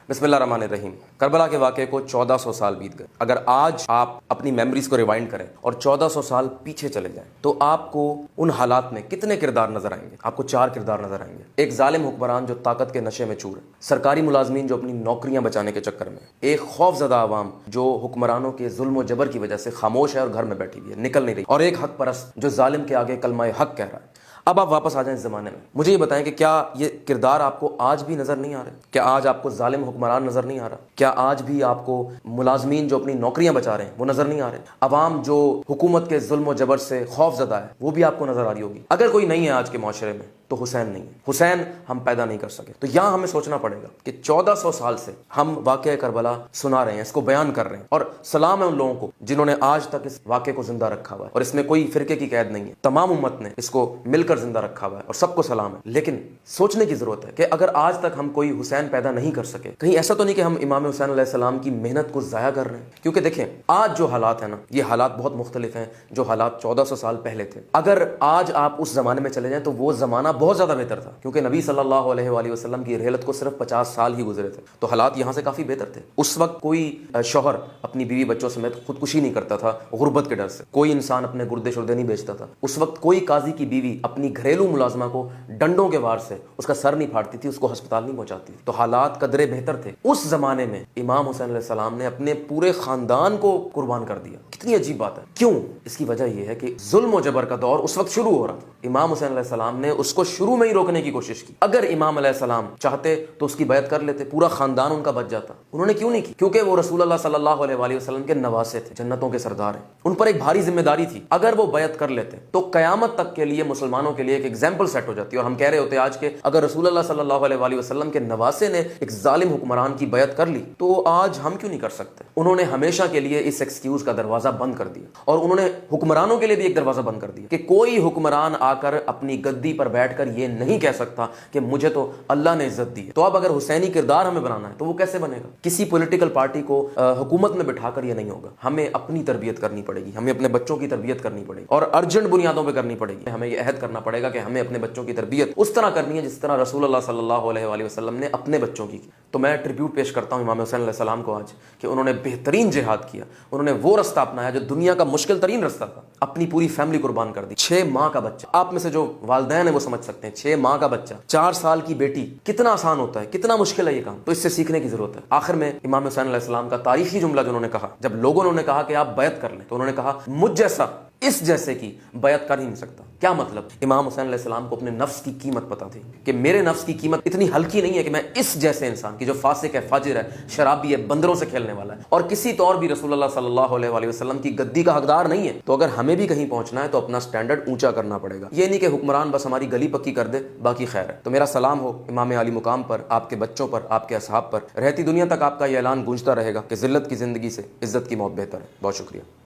बिस्मिल्लाहिर्रहमानिर्रहीम। करबला के वाक़े को 1400 साल बीत गए। अगर आज आप अपनी मेमोरीज को रिवाइंड करें और 1400 साल पीछे चले जाएं तो आपको उन हालात में कितने किरदार नजर आएंगे? आपको 4 किरदार नजर आएंगे। एक जालिम हुक्मरान जो ताकत के नशे में चूर है, सरकारी मुलाजमीन जो अपनी नौकरियां बचाने के चक्कर में, एक खौफजदा आवाम जो हुक्मरानों के जुल्म और जबर की वजह से खामोश है और घर में बैठी हुई है, निकल नहीं रही, और एक हक परस्त जो जालिम के आगे कलमा हक कह रहा है। अब आप वापस आ जाएं इस ज़माने में। मुझे ये बताएं कि क्या ये किरदार आपको आज भी नज़र नहीं आ रहे? क्या आज आपको जालिम हुक्मरान नज़र नहीं आ रहा? क्या आज भी आपको मुलाजमीन जो अपनी नौकरियां बचा रहे हैं वो नज़र नहीं आ रहे? अवाम जो हुकूमत के जुल्म और जबर से खौफजदा है वो भी आपको नज़र आ रही होगी। अगर कोई नहीं है आज के माशरे में तो हुसैन नहीं है। हुसैन हम पैदा नहीं कर सके। तो यहाँ हमें सोचना पड़ेगा कि 1400 साल से हम वाक़या करबला सुना रहे हैं, इसको बयान कर रहे हैं, और सलाम है उन लोगों को जिन्होंने आज तक इस वाक़े को जिंदा रखा हुआ है, और इसमें कोई फिरके की कैद नहीं है, तमाम उम्मत ने इसको मिलकर जिंदा रखा हुआ है और सबको सलाम है। लेकिन सोचने की जरूरत है कि अगर आज तक हम कोई हुसैन पैदा नहीं कर सके, कहीं ऐसा तो नहीं कि हम इमाम हुसैन अलैहिस्सलाम की मेहनत को ज़ाया कर रहे हैं? क्योंकि देखें आज जो हालात है ना, ये हालात बहुत मुख्तलिफ हैं जो हालात 1400 साल पहले थे। अगर आज आप उस जमाने में चले जाएं तो वो जमाना बहुत ज्यादा बेहतर था, क्योंकि नबी सल्लल्लाहु अलैहि वसल्लम की रहलत को सिर्फ 50 साल ही गुजरे थे, तो हालात यहाँ से काफी बेहतर थे। उस वक्त कोई शौहर अपनी बीवी बच्चों समेत खुदकुशी नहीं करता था गुर्बत के डर से, कोई इंसान अपने गुर्दे शुर्दे नहीं बेचता था। उस वक्त कोई काजी की बीवी अपनी घरेलू मुलाजमा को डंडों के वार से उसका सर नहीं फाड़ती थी, उसको अस्पताल नहीं पहुंचाती थी। तो हालात कदरे बेहतर थे। उस जमाने में इमाम हुसैन अलैहिस्सलाम ने अपने पूरे खानदान को कुर्बान कर दिया। कितनी अजीब बात है। क्यों? इसकी वजह यह है कि जुल्म और जबर का दौर उस वक्त शुरू हो रहा था। इमाम हुसैन अलैहिस्सलाम ने उसको शुरू में ही रोकने की कोशिश की। अगर इमाम अलैहिस्सलाम चाहते तो उसकी बैत कर लेते, पूरा खानदान उनका बच जाता। उन्होंने क्यों नहीं की? क्योंकि वो रसूलुल्लाह सल्लल्लाहु अलैहि वसल्लम के नवासे थे, जन्नतों के सरदार हैं। उन पर एक भारी जिम्मेदारी थी। अगर वो बैत कर लेते तो कयामत तक के लिए मुसलमानों के लिए एक एग्जाम्पल सेट हो जाती। और हम कह रहे होते आज के अगर रसूलुल्लाह सल्लल्लाहु अलैहि वसल्लम के नवासे ने एक जालिम हुक्मरान की बैत कर ली तो आज हम क्यों नहीं कर सकते? उन्होंने हमेशा के लिए इस एक्सक्यूज का दरवाजा बंद कर दिया, और उन्होंने हुक्मरानों के लिए भी एक दरवाजा बंद कर दिया कि कोई हुक्मरान आकर अपनी गद्दी पर बैठकर ये नहीं कह सकता कि मुझे तो अल्लाह ने इज्जत दी है। तो अब अगर हुसैनी किरदार हमें बनाना है तो वो कैसे बनेगा? किसी पॉलिटिकल पार्टी को हुकूमत में बिठाकर ये नहीं होगा। हमें अपनी तरबियत करनी पड़ेगी, हमें अपने बच्चों की तरबियत करनी पड़ेगी, और अर्जेंट बुनियादों पर करनी पड़ेगी। हमें ये अहद करना पड़ेगा कि हमें अपने बच्चों की तरबियत उस तरह करनी है जिस तरह रसूलुल्लाह सल्लल्लाहु अलैहि वसल्लम ने अपने बच्चों की। तो मैं ट्रिब्यूट पेश करता हूँ इमाम हुसैन अलैहिस्सलाम को आज कि उन्होंने बेहतरीन जिहाद किया। उन्होंने वो रास्ता अपनाया जो दुनिया का मुश्किल तरीन रास्ता था, अपनी पूरी फैमिली कुर्बान कर दी। 6 माह का बच्चा, आप में से जो वालिदैन है वो समझ सकते हैं, 6 माह का बच्चा, 4 साल की बेटी, कितना आसान होता है, कितना मुश्किल है ये काम। तो इससे सीखने की जरूरत है। आखिर में इमाम हुसैन अलैहिस्सलाम का तारीखी जुमला जो उन्होंने कहा, जब लोगों ने कहा कि आप बैत कर लें, तो उन्होंने कहा मुझ जैसा इस जैसे की बैत कर ही नहीं सकता। क्या मतलब? इमाम हुसैन अलैहिस्सलाम को अपने नफ्स की कीमत पता थी कि मेरे नफ्स की कीमत इतनी हल्की नहीं है कि मैं इस जैसे इंसान की जो फासिक है, फाजिर है, शराबी है, बंदरों से खेलने वाला है, और किसी तौर भी रसूलुल्लाह सल्लल्लाहु अलैहि वसल्लम की गद्दी का हकदार नहीं है। तो अगर हमें भी कहीं पहुंचना है तो अपना स्टैंडर्ड ऊंचा करना पड़ेगा। ये नहीं कि हुक्मरान बस हमारी गली पक्की कर दे, बाकी खैर है। तो मेरा सलाम हो इमाम आली मुकाम पर, आपके बच्चों पर, आपके असहाब पर। रहती दुनिया तक आपका ये ऐलान गूंजता रहेगा कि जिल्लत की जिंदगी से इज्जत की मौत बेहतर है। बहुत शुक्रिया।